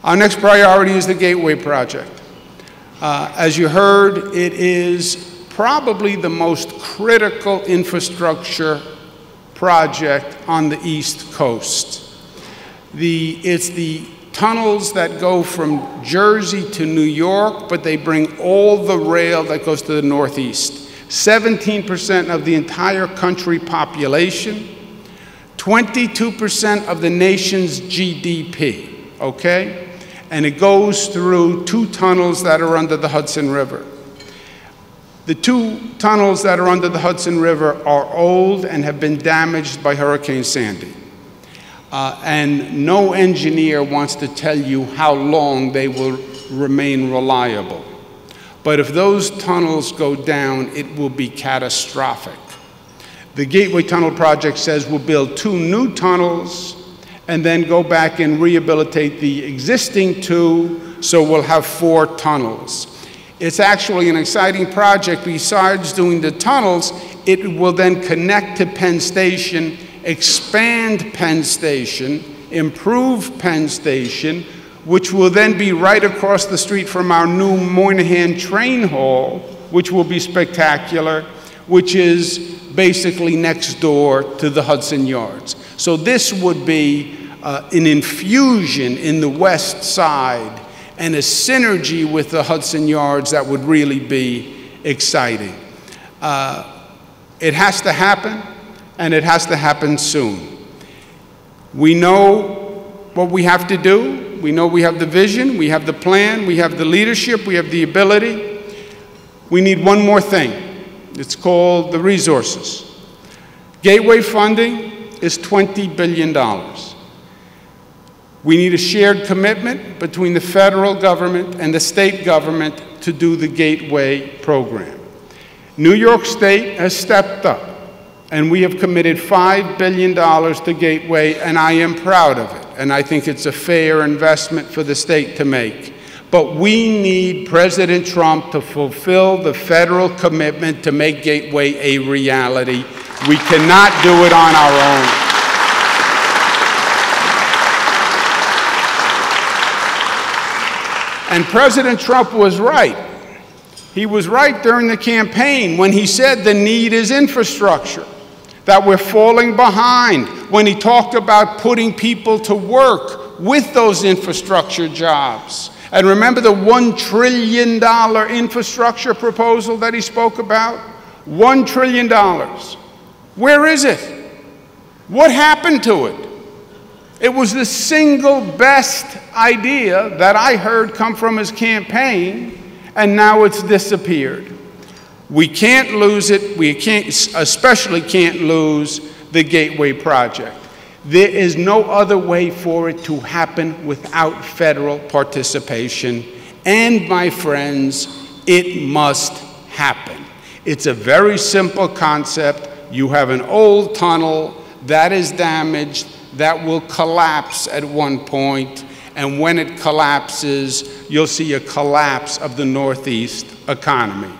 Our next priority is the Gateway Project. As you heard, it is probably the most critical infrastructure project on the East Coast. It's the tunnels that go from Jersey to New York, but they bring all the rail that goes to the Northeast. 17% of the entire country population, 22% of the nation's GDP, okay? And it goes through 2 tunnels that are under the Hudson River. The 2 tunnels that are under the Hudson River are old and have been damaged by Hurricane Sandy. And no engineer wants to tell you how long they will remain reliable. But if those tunnels go down, it will be catastrophic. The Gateway Tunnel Project says we'll build 2 new tunnels and then go back and rehabilitate the existing 2, so we'll have 4 tunnels. It's actually an exciting project. Besides doing the tunnels, it will then connect to Penn Station, expand Penn Station, improve Penn Station, which will then be right across the street from our new Moynihan Train Hall, which will be spectacular, which is basically next door to the Hudson Yards. So this would be an infusion in the West Side and a synergy with the Hudson Yards that would really be exciting. It has to happen, and it has to happen soon. We know what we have to do. We know we have the vision, we have the plan, we have the leadership, we have the ability. We need one more thing. It's called the resources. Gateway funding is $20 billion. We need a shared commitment between the federal government and the state government to do the Gateway program. New York State has stepped up, and we have committed $5 billion to Gateway, and I am proud of it, and I think it's a fair investment for the state to make. But we need President Trump to fulfill the federal commitment to make Gateway a reality. We cannot do it on our own. And President Trump was right. He was right during the campaign when he said the need is infrastructure, that we're falling behind, when he talked about putting people to work with those infrastructure jobs. And remember the $1 trillion infrastructure proposal that he spoke about? $1 trillion. Where is it? What happened to it? It was the single best idea that I heard come from his campaign, and now it's disappeared. We can't lose it. We especially can't lose the Gateway Project. There is no other way for it to happen without federal participation. And my friends, it must happen. It's a very simple concept. You have an old tunnel that is damaged, that will collapse at one point, and when it collapses, you'll see a collapse of the Northeast economy.